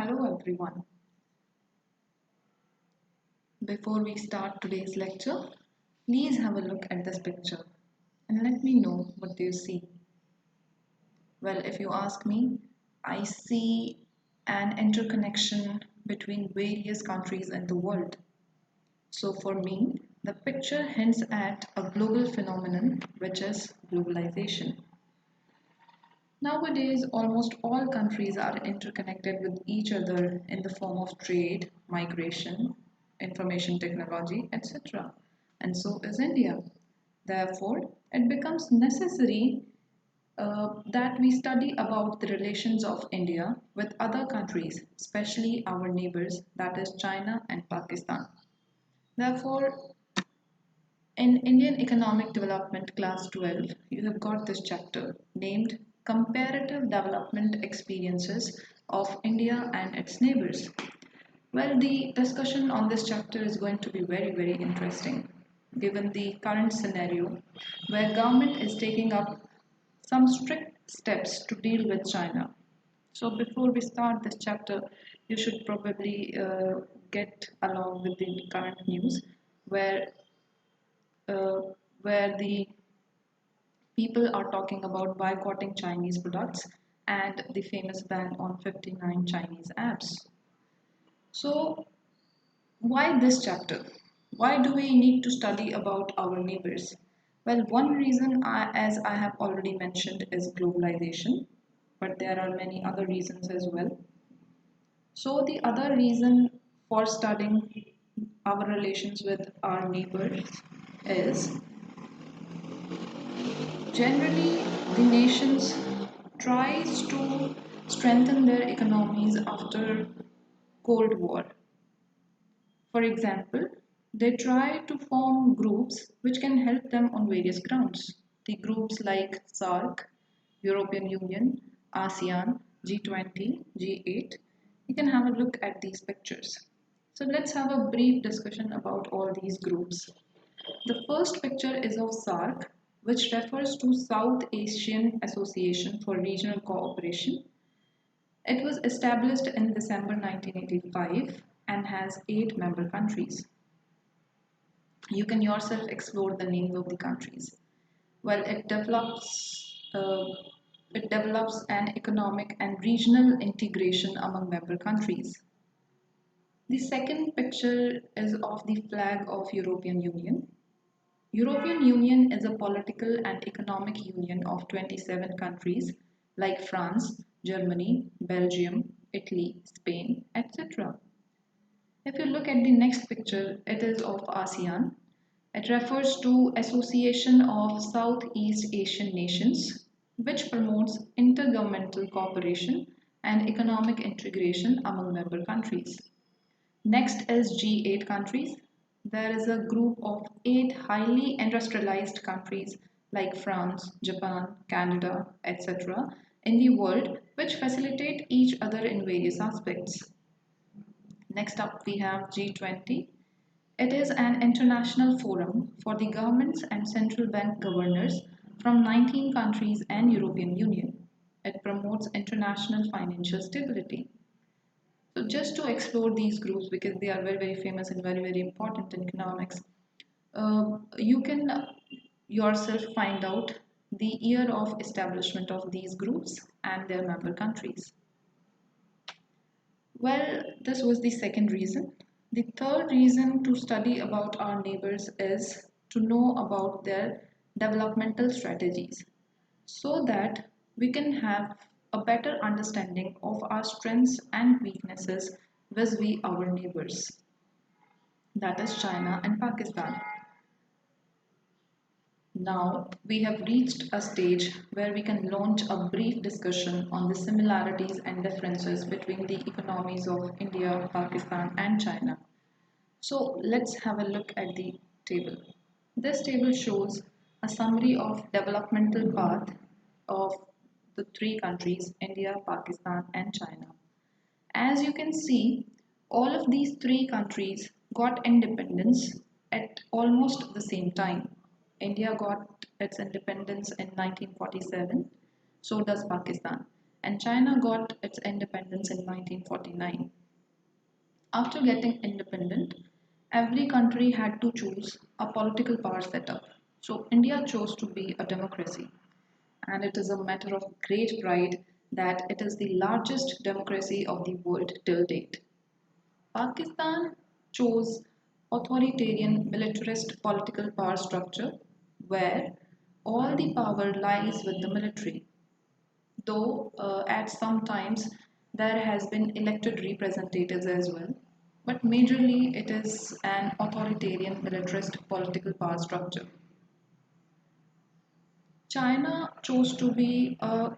Hello everyone. Before we start today's lecture, please have a look at this picture and let me know what do you see. Well, if you ask me, I see an interconnection between various countries in the world. So for me, the picture hints at a global phenomenon which is globalization. Nowadays, almost all countries are interconnected with each other in the form of trade, migration, information technology, etc. And so is India. Therefore, it becomes necessary that we study about the relations of India with other countries, especially our neighbors, that is China and Pakistan. Therefore, in Indian Economic Development Class 12, you have got this chapter named Comparative Development Experiences of India and its Neighbours. Well, the discussion on this chapter is going to be very interesting given the current scenario where government is taking up some strict steps to deal with China. So before we start this chapter, you should probably get along with the current news where uh, where the people are talking about boycotting Chinese products and the famous ban on 59 Chinese apps. So, why this chapter? Why do we need to study about our neighbors? Well, one reason, as I have already mentioned, is globalization, but there are many other reasons as well. So, the other reason for studying our relations with our neighbors is generally, the nations tries to strengthen their economies after Cold War. For example, they try to form groups which can help them on various grounds. The groups like SAARC, European Union, ASEAN, G20, G8. You can have a look at these pictures. So let's have a brief discussion about all these groups. The first picture is of SAARC, which refers to South Asian Association for Regional Cooperation. It was established in December 1985 and has 8 member countries. You can yourself explore the names of the countries. Well, it develops an economic and regional integration among member countries. The second picture is of the flag of European Union. European Union is a political and economic union of 27 countries like France, Germany, Belgium, Italy, Spain, etc. If you look at the next picture, it is of ASEAN. It refers to Association of Southeast Asian Nations, which promotes intergovernmental cooperation and economic integration among member countries. Next is G8 countries. There is a group of 8 highly industrialized countries like France, Japan, Canada, etc. in the world which facilitate each other in various aspects. Next up we have G20. It is an international forum for the governments and central bank governors from 19 countries and European Union. It promotes international financial stability. So just to explore these groups because they are very famous and very important in economics, you can yourself find out the year of establishment of these groups and their member countries. Well, this was the second reason. The third reason to study about our neighbors is to know about their developmental strategies so that we can have a better understanding of our strengths and weaknesses vis-a-vis our neighbors, that is China and Pakistan. Now we have reached a stage where we can launch a brief discussion on the similarities and differences between the economies of India, Pakistan, and China. So let's have a look at the table. This table shows a summary of developmental path of the 3 countries, India, Pakistan, and China. As you can see, all of these 3 countries got independence at almost the same time. India got its independence in 1947, so does Pakistan. and China got its independence in 1949. After getting independent, every country had to choose a political power setup. So India chose to be a democracy, and it is a matter of great pride that it is the largest democracy of the world till date. Pakistan chose authoritarian militarist political power structure where all the power lies with the military, though at some times there has been elected representatives as well, but majorly it is an authoritarian militarist political power structure. China chose to be a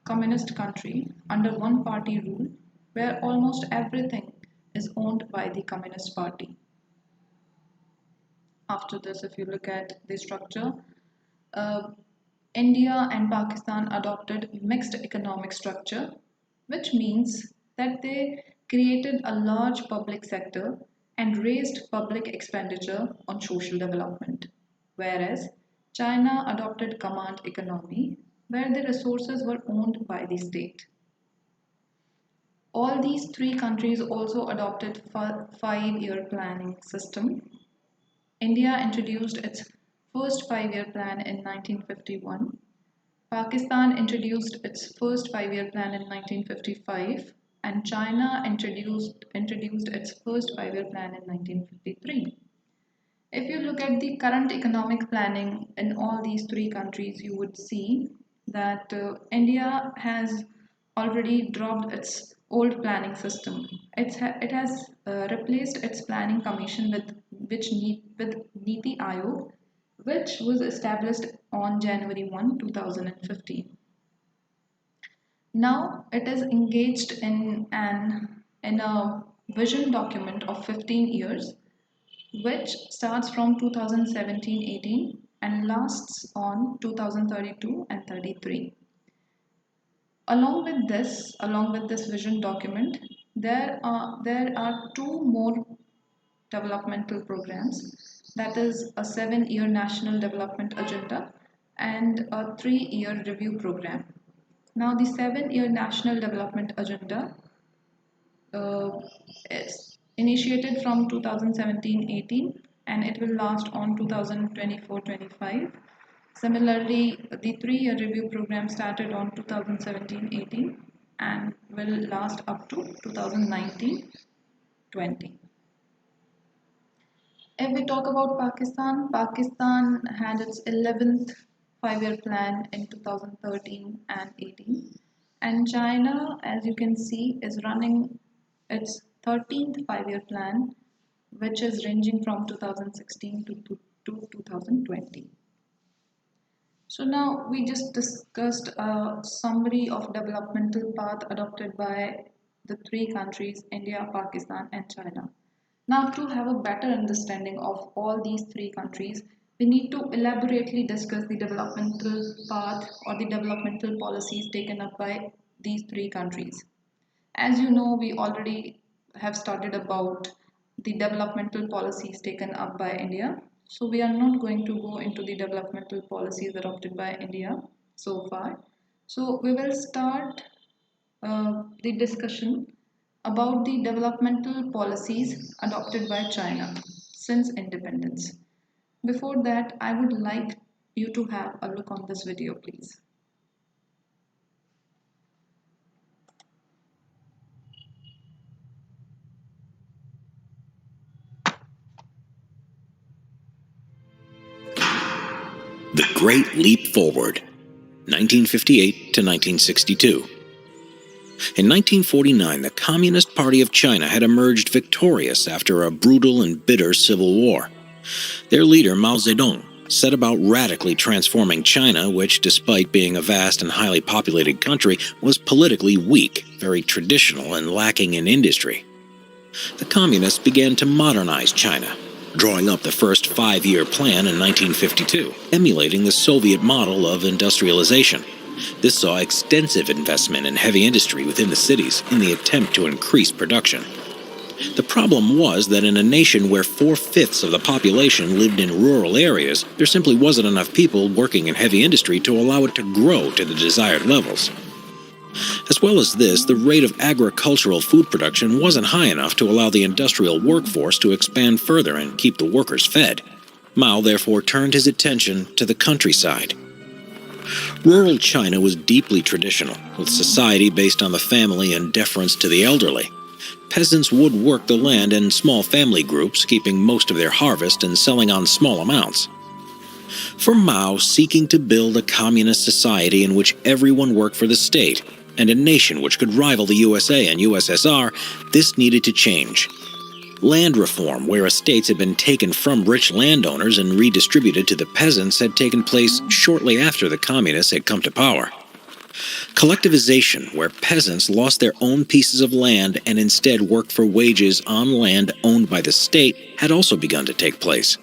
communist country under one party rule where almost everything is owned by the Communist Party. After this, if you look at the structure, uh, India and Pakistan adopted mixed economic structure, which means that they created a large public sector and raised public expenditure on social development, whereas China adopted command economy, where the resources were owned by the state. All these three countries also adopted 5-year planning system. India introduced its first 5-year plan in 1951. Pakistan introduced its first 5-year plan in 1955, and China introduced its first 5-year plan in 1953. If you look at the current economic planning in all these three countries, you would see that India has already dropped its old planning system. It has replaced its planning commission with Niti Aayog, which was established on January 1, 2015. Now it is engaged in a vision document of 15 years, which starts from 2017-18 and lasts on 2032 and 33. Along with this vision document, there are two more developmental programs. That is a 7-year national development agenda and a 3-year review program. Now, the 7-year national development agenda uh, is initiated from 2017-18 and it will last on 2024-25. Similarly, the 3-year review program started on 2017-18 and will last up to 2019-20. If we talk about Pakistan, Pakistan had its 11th 5-year plan in 2013 and 18. And China, as you can see, is running its 13th 5-year plan, which is ranging from 2016 to 2020. So now we just discussed a summary of developmental path adopted by the three countries, India, Pakistan and China. Now to have a better understanding of all these three countries, we need to elaborately discuss the developmental path or the developmental policies taken up by these three countries. As you know, we already have started about the developmental policies taken up by India. So we are not going to go into the developmental policies adopted by India so far. So we will start the discussion about the developmental policies adopted by China since independence. Before that, I would like you to have a look on this video, please. The Great Leap Forward, 1958 to 1962. In 1949, the Communist Party of China had emerged victorious after a brutal and bitter civil war. Their leader, Mao Zedong, set about radically transforming China, which, despite being a vast and highly populated country, was politically weak, very traditional, and lacking in industry. The Communists began to modernize China, drawing up the first 5-year plan in 1952, emulating the Soviet model of industrialization. This saw extensive investment in heavy industry within the cities in the attempt to increase production. The problem was that in a nation where 4/5 of the population lived in rural areas, there simply wasn't enough people working in heavy industry to allow it to grow to the desired levels. As well as this, the rate of agricultural food production wasn't high enough to allow the industrial workforce to expand further and keep the workers fed. Mao therefore turned his attention to the countryside. Rural China was deeply traditional, with society based on the family and deference to the elderly. Peasants would work the land in small family groups, keeping most of their harvest and selling on small amounts. For Mao, seeking to build a communist society in which everyone worked for the state, and a nation which could rival the USA and USSR, this needed to change. Land reform, where estates had been taken from rich landowners and redistributed to the peasants, had taken place shortly after the communists had come to power. Collectivization, where peasants lost their own pieces of land and instead worked for wages on land owned by the state, had also begun to take place.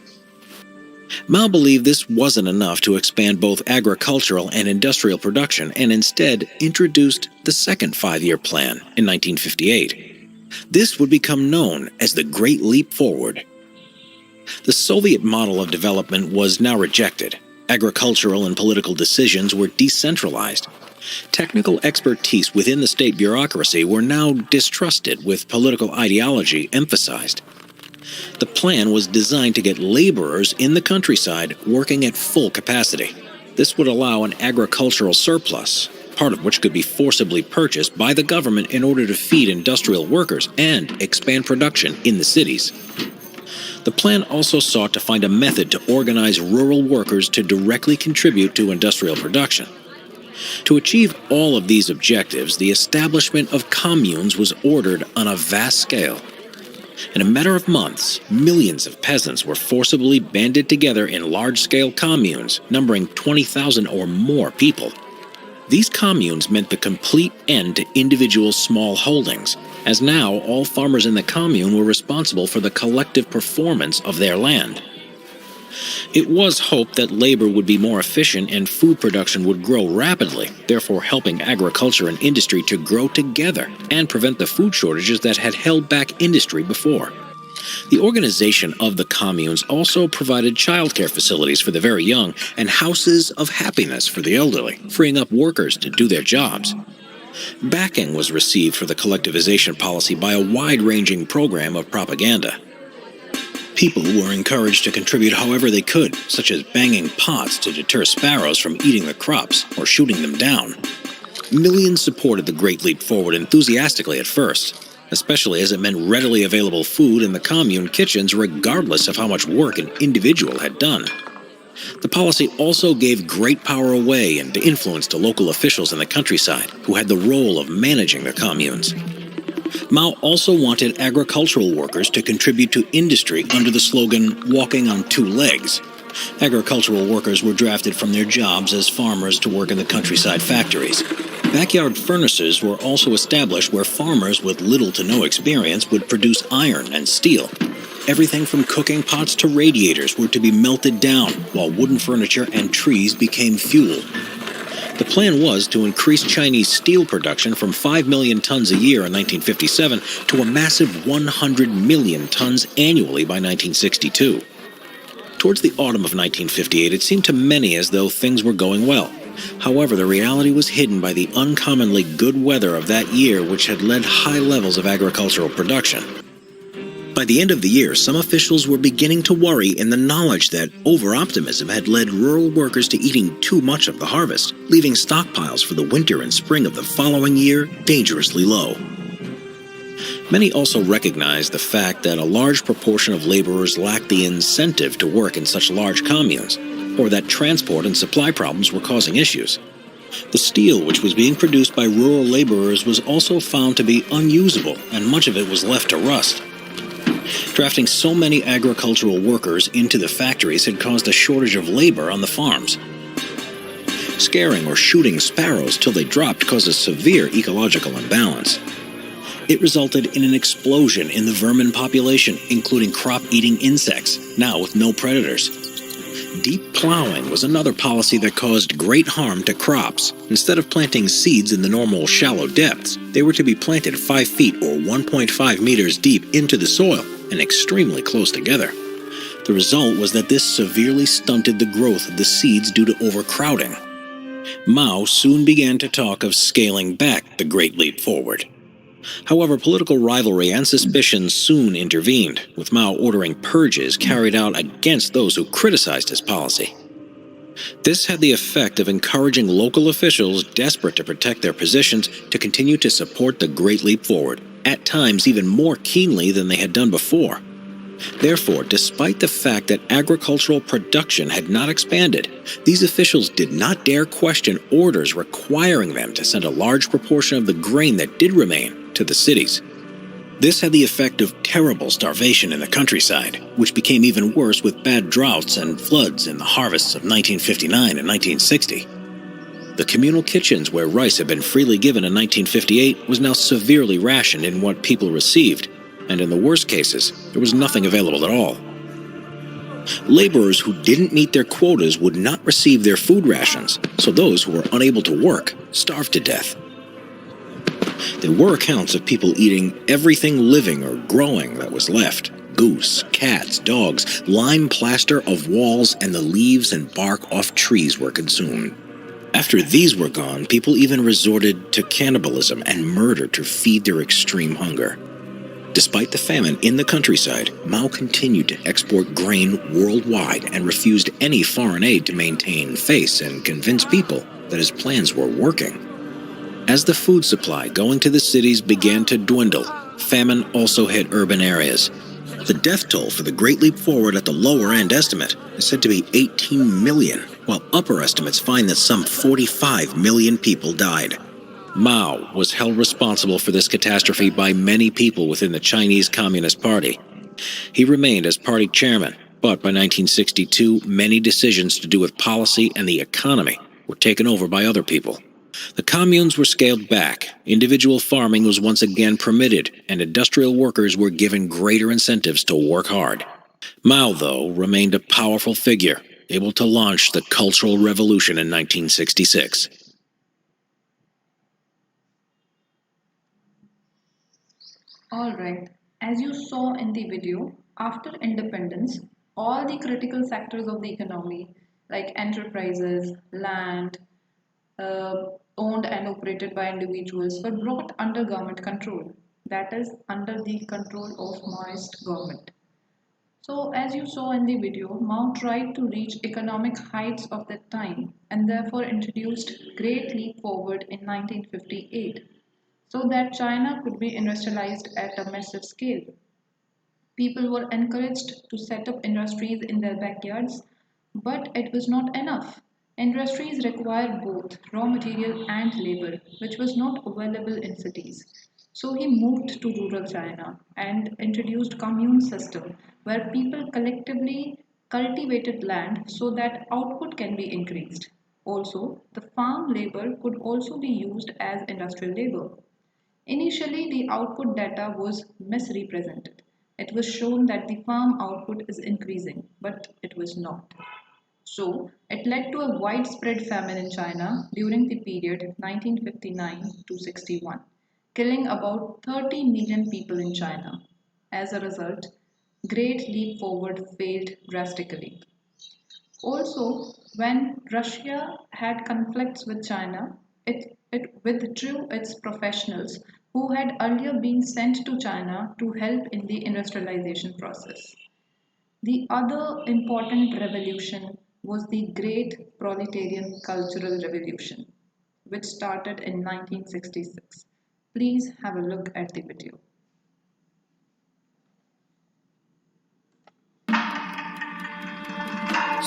Mao believed this wasn't enough to expand both agricultural and industrial production, and instead introduced the second five-year plan in 1958. This would become known as the Great Leap Forward. The Soviet model of development was now rejected. Agricultural and political decisions were decentralized. Technical expertise within the state bureaucracy were now distrusted, with political ideology emphasized. The plan was designed to get laborers in the countryside working at full capacity. This would allow an agricultural surplus, part of which could be forcibly purchased by the government in order to feed industrial workers and expand production in the cities. The plan also sought to find a method to organize rural workers to directly contribute to industrial production. To achieve all of these objectives, the establishment of communes was ordered on a vast scale. In a matter of months, millions of peasants were forcibly banded together in large-scale communes, numbering 20,000 or more people. These communes meant the complete end to individual small holdings, as now all farmers in the commune were responsible for the collective performance of their land. It was hoped that labor would be more efficient and food production would grow rapidly, therefore helping agriculture and industry to grow together and prevent the food shortages that had held back industry before. The organization of the communes also provided childcare facilities for the very young and houses of happiness for the elderly, freeing up workers to do their jobs. Backing was received for the collectivization policy by a wide-ranging program of propaganda. People were encouraged to contribute however they could, such as banging pots to deter sparrows from eating the crops or shooting them down. Millions supported the Great Leap Forward enthusiastically at first, especially as it meant readily available food in the commune kitchens regardless of how much work an individual had done. The policy also gave great power away and influence to local officials in the countryside, who had the role of managing the communes. Mao also wanted agricultural workers to contribute to industry under the slogan, "Walking on two legs." Agricultural workers were drafted from their jobs as farmers to work in the countryside factories. Backyard furnaces were also established where farmers with little to no experience would produce iron and steel. Everything from cooking pots to radiators were to be melted down, while wooden furniture and trees became fuel. The plan was to increase Chinese steel production from 5 million tons a year in 1957 to a massive 100 million tons annually by 1962. Towards the autumn of 1958, it seemed to many as though things were going well. However, the reality was hidden by the uncommonly good weather of that year, which had led high levels of agricultural production. By the end of the year, some officials were beginning to worry in the knowledge that over-optimism had led rural workers to eating too much of the harvest, leaving stockpiles for the winter and spring of the following year dangerously low. Many also recognized the fact that a large proportion of laborers lacked the incentive to work in such large communes, or that transport and supply problems were causing issues. The steel which was being produced by rural laborers was also found to be unusable, and much of it was left to rust. Drafting so many agricultural workers into the factories had caused a shortage of labor on the farms. Scaring or shooting sparrows till they dropped caused a severe ecological imbalance. It resulted in an explosion in the vermin population, including crop-eating insects, now with no predators. Deep plowing was another policy that caused great harm to crops. Instead of planting seeds in the normal shallow depths, they were to be planted 5 feet or 1.5 meters deep into the soil and extremely close together. The result was that this severely stunted the growth of the seeds due to overcrowding. Mao soon began to talk of scaling back the Great Leap Forward. However, political rivalry and suspicion soon intervened, with Mao ordering purges carried out against those who criticized his policy. This had the effect of encouraging local officials desperate to protect their positions to continue to support the Great Leap Forward, at times even more keenly than they had done before. Therefore, despite the fact that agricultural production had not expanded, these officials did not dare question orders requiring them to send a large proportion of the grain that did remain to the cities. This had the effect of terrible starvation in the countryside, which became even worse with bad droughts and floods in the harvests of 1959 and 1960. The communal kitchens where rice had been freely given in 1958 was now severely rationed in what people received, and in the worst cases, there was nothing available at all. Laborers who didn't meet their quotas would not receive their food rations, so those who were unable to work starved to death. There were accounts of people eating everything living or growing that was left: goose, cats, dogs, lime plaster of walls, and the leaves and bark off trees were consumed. After these were gone, people even resorted to cannibalism and murder to feed their extreme hunger. Despite the famine in the countryside, Mao continued to export grain worldwide and refused any foreign aid to maintain face and convince people that his plans were working. As the food supply going to the cities began to dwindle, famine also hit urban areas. The death toll for the Great Leap Forward at the lower end estimate is said to be 18 million, while upper estimates find that some 45 million people died. Mao was held responsible for this catastrophe by many people within the Chinese Communist Party. He remained as party chairman, but by 1962, many decisions to do with policy and the economy were taken over by other people. The communes were scaled back, individual farming was once again permitted, and industrial workers were given greater incentives to work hard. Mao, though, remained a powerful figure, able to launch the Cultural Revolution in 1966. Alright, as you saw in the video, after independence, all the critical sectors of the economy, like enterprises, land, owned and operated by individuals, were brought under government control, that is, under the control of Maoist government. So, as you saw in the video, Mao tried to reach economic heights of that time and therefore introduced Great Leap Forward in 1958 so that China could be industrialized at a massive scale. People were encouraged to set up industries in their backyards, but it was not enough. Industries require both raw material and labor, which was not available in cities. So he moved to rural China and introduced commune system where people collectively cultivated land so that output can be increased. Also, the farm labor could also be used as industrial labor. Initially, the output data was misrepresented. It was shown that the farm output is increasing, but it was not. So, it led to a widespread famine in China during the period 1959 to 61, killing about 30 million people in China. As a result, Great Leap Forward failed drastically. Also, when Russia had conflicts with China, it withdrew its professionals who had earlier been sent to China to help in the industrialization process. The other important revolution was the Great Proletarian Cultural Revolution, which started in 1966. Please have a look at the video.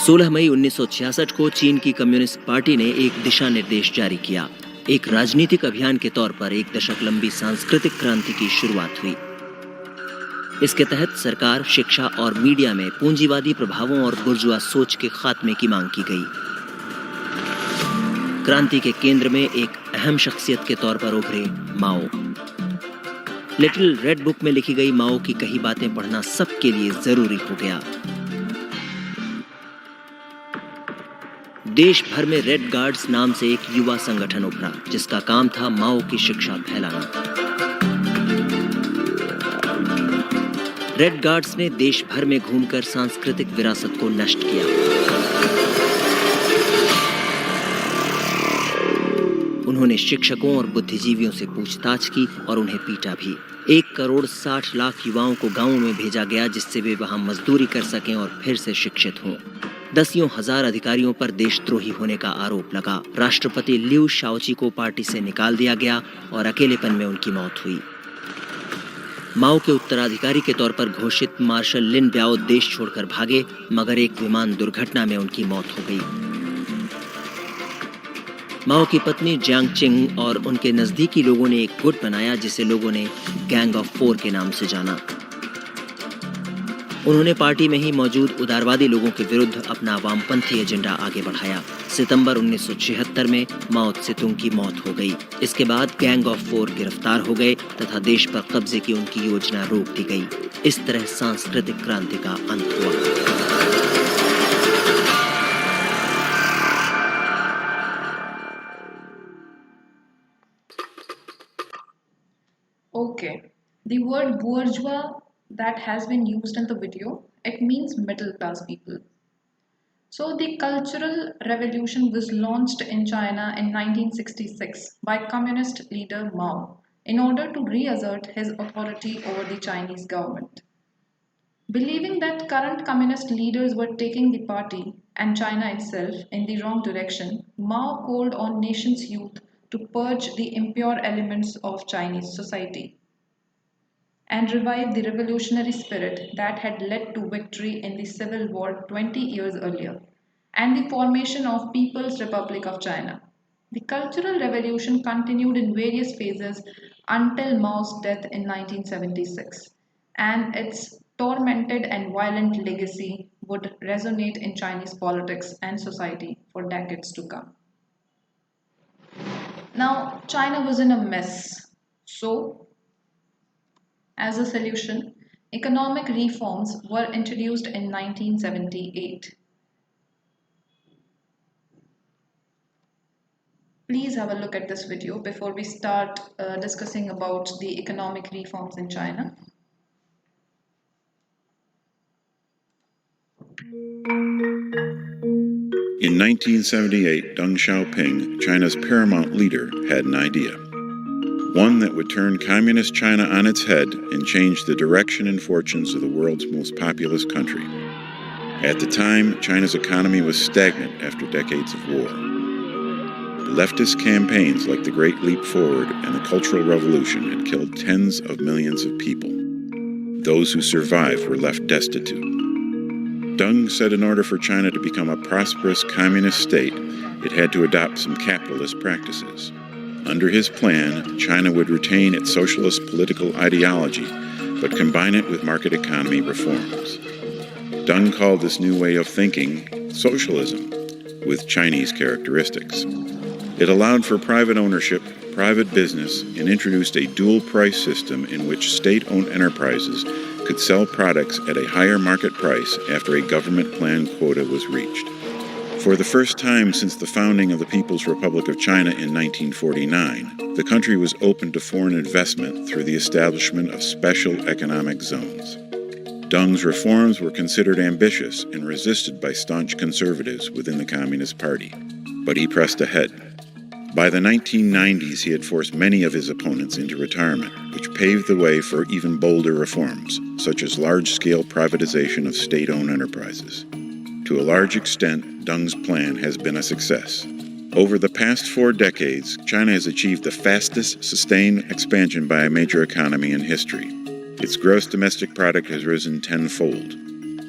16 मई 1966 को चीन की communist party ने एक दिशा निर्देश जारी किया। एक राजनीतिक अभियान के तौर पर एक दशक लंबी सांस्कृतिक क्रांति की शुरुआत हुई। इसके तहत सरकार, शिक्षा और मीडिया में पूंजीवादी प्रभावों और बुर्जुआ सोच के खात्मे की मांग की गई। क्रांति के केंद्र में एक अहम शख्सियत के तौर पर उभरे माओ। लिटिल रेड बुक में लिखी गई माओ की कई बातें पढ़ना सबके लिए जरूरी हो गया। देश भर में रेड गार्ड्स नाम से एक युवा संगठन उभरा, जिसका काम था माओ की शिक्षा फैलाना। रेड गार्ड्स ने देश भर में घूमकर सांस्कृतिक विरासत को नष्ट किया। उन्होंने शिक्षकों और बुद्धिजीवियों से पूछताछ की और उन्हें पीटा भी। 1,60,00,000 युवाओं को गांवों में भेजा गया जिससे वे वहां मजदूरी कर सकें और फिर से शिक्षित हों। दसियों हजार अधिकारियों पर देशद्रोही होने का आरोप लगा। राष्ट्रपति लियू शाओची को पार्टी से निकाल दिया गया और अकेलेपन में उनकी मौत हुई। माओ के उत्तराधिकारी के तौर पर घोषित मार्शल लिन ब्याओ देश छोड़कर भागे, मगर एक विमान दुर्घटना में उनकी मौत हो गई। माओ की पत्नी जियांग चिंग और उनके नजदीकी लोगों ने एक गुट बनाया जिसे लोगों ने गैंग ऑफ 4 के नाम से जाना। उन्होंने पार्टी में ही मौजूद उदारवादी लोगों के विरुद्ध अपना वामपंथी एजेंडा आगे बढ़ाया। सितंबर 1976 में माओ त्से-तुंग की मौत हो गई। इसके बाद गैंग ऑफ 4 गिरफ्तार हो गए तथा देश पर कब्जे की उनकी योजना रोक दी गई। इस तरह सांस्कृतिक क्रांति का अंत हुआ। Okay, the word bourgeois that has been used in the video, it means middle class people. So the Cultural Revolution was launched in China in 1966 by communist leader Mao in order to reassert his authority over the Chinese government. Believing that current communist leaders were taking the party and China itself in the wrong direction, Mao called on nation's youth to purge the impure elements of Chinese society and revive the revolutionary spirit that had led to victory in the Civil War 20 years earlier and the formation of People's Republic of China. The Cultural Revolution continued in various phases until Mao's death in 1976, and its tormented and violent legacy would resonate in Chinese politics and society for decades to come. Now, China was in a mess, so as a solution, economic reforms were introduced in 1978. Please have a look at this video before we start discussing about the economic reforms in China. In 1978, Deng Xiaoping, China's paramount leader, had an idea. One that would turn communist China on its head and change the direction and fortunes of the world's most populous country. At the time, China's economy was stagnant after decades of war. Leftist campaigns like the Great Leap Forward and the Cultural Revolution had killed tens of millions of people. Those who survived were left destitute. Deng said in order for China to become a prosperous communist state, it had to adopt some capitalist practices. Under his plan, China would retain its socialist political ideology, but combine it with market economy reforms. Deng called this new way of thinking socialism, with Chinese characteristics. It allowed for private ownership, private business, and introduced a dual price system in which state-owned enterprises could sell products at a higher market price after a government-planned quota was reached. For the first time since the founding of the People's Republic of China in 1949, the country was open to foreign investment through the establishment of special economic zones. Deng's reforms were considered ambitious and resisted by staunch conservatives within the Communist Party, but he pressed ahead. By the 1990s, he had forced many of his opponents into retirement, which paved the way for even bolder reforms, such as large-scale privatization of state-owned enterprises. To a large extent, Deng's plan has been a success. Over the past 4 decades, China has achieved the fastest sustained expansion by a major economy in history. Its gross domestic product has risen tenfold.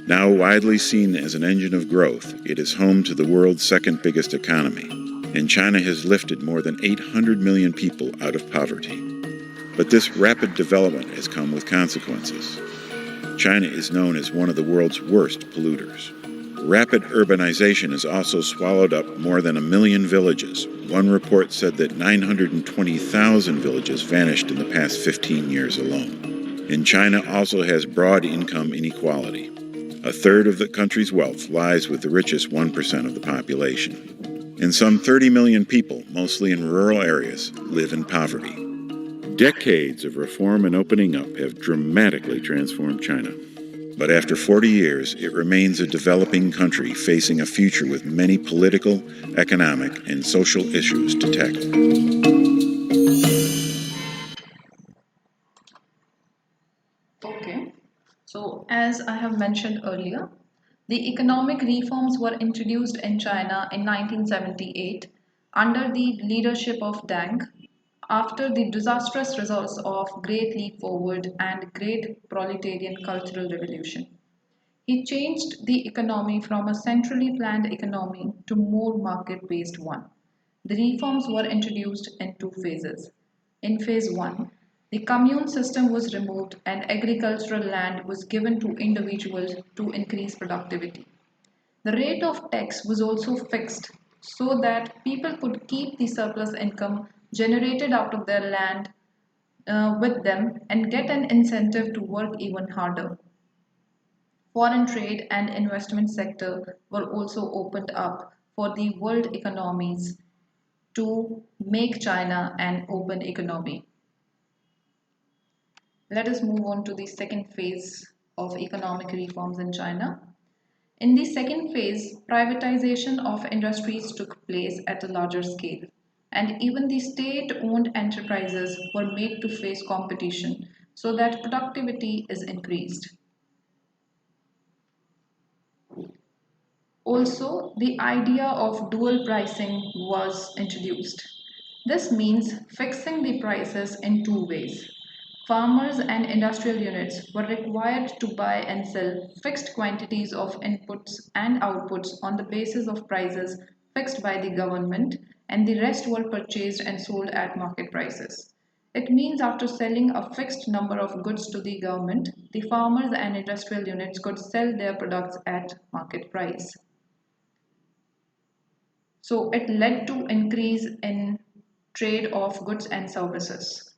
Now widely seen as an engine of growth, it is home to the world's second biggest economy, and China has lifted more than 800 million people out of poverty. But this rapid development has come with consequences. China is known as one of the world's worst polluters. Rapid urbanization has also swallowed up more than 1 million villages. One report said that 920,000 villages vanished in the past 15 years alone. And China also has broad income inequality. 1/3 of the country's wealth lies with the richest 1% of the population. And some 30 million people, mostly in rural areas, live in poverty. Decades of reform and opening up have dramatically transformed China. But after 40 years, it remains a developing country facing a future with many political, economic, and social issues to tackle. Okay, so as I have mentioned earlier, the economic reforms were introduced in China in 1978 under the leadership of Deng after the disastrous results of Great Leap Forward and Great Proletarian Cultural Revolution. He changed the economy from a centrally planned economy to more market-based one. The reforms were introduced in two phases. In phase 1, the commune system was removed and agricultural land was given to individuals to increase productivity. The rate of tax was also fixed so that people could keep the surplus income generated out of their land with them and get an incentive to work even harder. Foreign trade and investment sector were also opened up for the world economies to make China an open economy. Let us move on to the second phase of economic reforms in China. In the second phase, privatization of industries took place at a larger scale, and even the state owned enterprises were made to face competition so that productivity is increased. Also, the idea of dual pricing was introduced. This means fixing the prices in two ways. Farmers and industrial units were required to buy and sell fixed quantities of inputs and outputs on the basis of prices fixed by the government, and the rest were purchased and sold at market prices. It means after selling a fixed number of goods to the government, the farmers and industrial units could sell their products at market price. So it led to increase in trade of goods and services.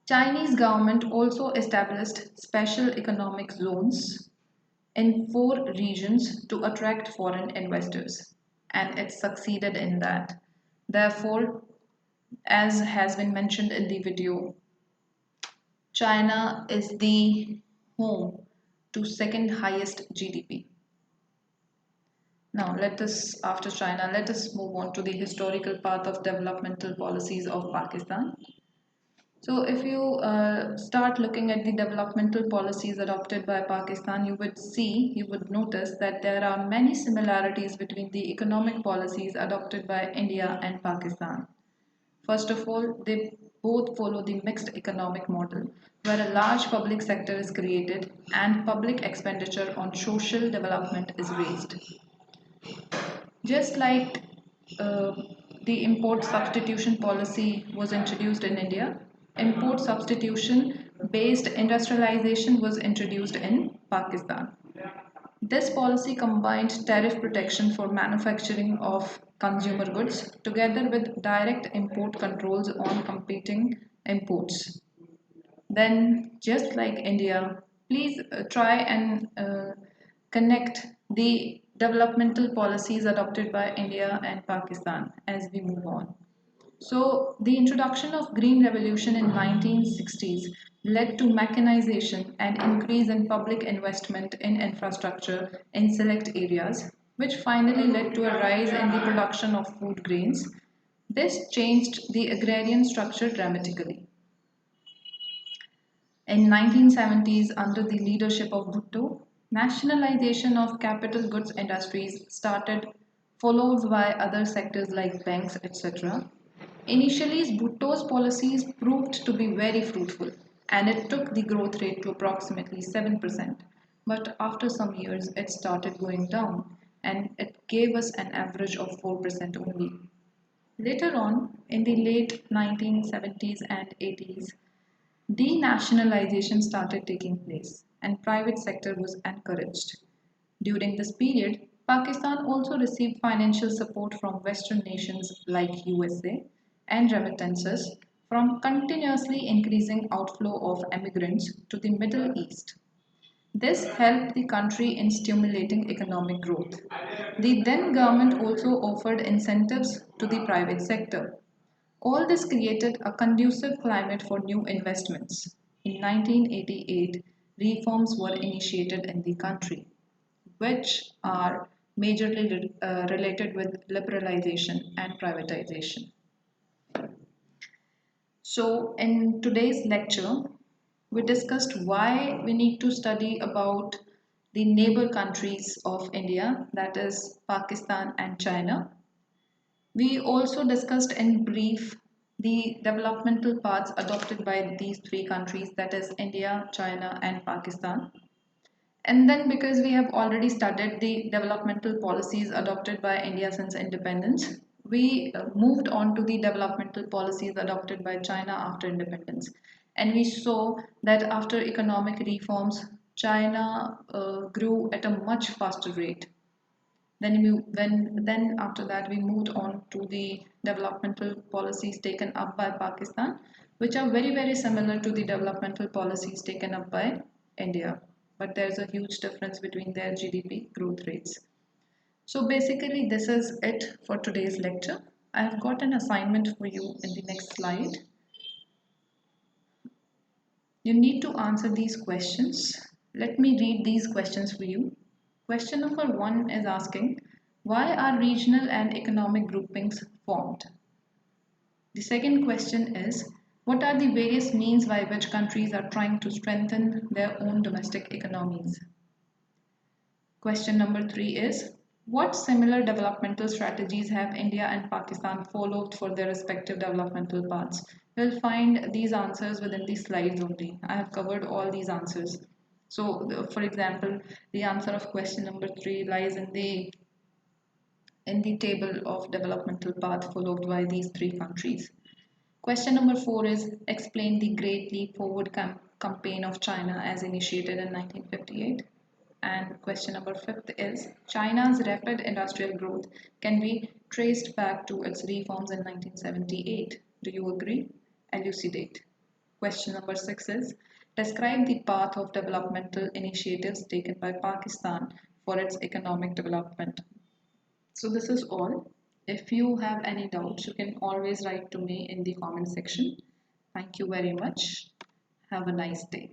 Chinese government also established special economic zones in four regions to attract foreign investors, and it succeeded in that. Therefore, as has been mentioned in the video, China is the home to second highest GDP. Now, after China, let us move on to the historical path of developmental policies of Pakistan. So, if you start looking at the developmental policies adopted by Pakistan, you would notice that there are many similarities between the economic policies adopted by India and Pakistan. First of all, they both follow the mixed economic model, where a large public sector is created and public expenditure on social development is raised. Just like uh, the import substitution policy was introduced in India, import substitution based industrialization was introduced in Pakistan. This policy combined tariff protection for manufacturing of consumer goods together with direct import controls on competing imports. Then, just like India, please try and connect the developmental policies adopted by India and Pakistan as we move on. So, the introduction of Green Revolution in 1960s led to mechanization and increase in public investment in infrastructure in select areas, which finally led to a rise in the production of food grains. This changed the agrarian structure dramatically. In 1970s, under the leadership of Bhutto, nationalization of capital goods industries started, followed by other sectors like banks, etc. Initially, Bhutto's policies proved to be very fruitful, and it took the growth rate to approximately 7%. But after some years, it started going down, and it gave us an average of 4% only. Later on, in the late 1970s and 80s, denationalization started taking place and private sector was encouraged. During this period, Pakistan also received financial support from Western nations like USA and remittances from continuously increasing outflow of immigrants to the Middle East. This helped the country in stimulating economic growth. The then government also offered incentives to the private sector. All this created a conducive climate for new investments. In 1988, reforms were initiated in the country, which are majorly related with liberalization and privatization. So, in today's lecture, we discussed why we need to study about the neighbor countries of India, that is Pakistan and China. We also discussed in brief the developmental paths adopted by these three countries, that is India, China, and Pakistan. And then, because we have already studied the developmental policies adopted by India since independence, we moved on to the developmental policies adopted by China after independence. And we saw that after economic reforms, China grew at a much faster rate. Then after that we moved on to the developmental policies taken up by Pakistan, which are very similar to the developmental policies taken up by India. But there's a huge difference between their GDP growth rates. So basically this is it for today's lecture. I have got an assignment for you in the next slide. You need to answer these questions. Let me read these questions for you. Question number 1 is asking, why are regional and economic groupings formed? The second question is, what are the various means by which countries are trying to strengthen their own domestic economies? Question number 3 is, what similar developmental strategies have India and Pakistan followed for their respective developmental paths? You'll find these answers within the slides only. I have covered all these answers. So, for example, the answer of question number 3 lies in the table of developmental path followed by these three countries. Question number 4 is explain the Great Leap Forward campaign of China as initiated in 1958. And question number 5 is China's rapid industrial growth can be traced back to its reforms in 1978. Do you agree? Elucidate. Question number 6 is describe the path of developmental initiatives taken by Pakistan for its economic development. So this is all. If you have any doubts, you can always write to me in the comment section. Thank you very much. Have a nice day.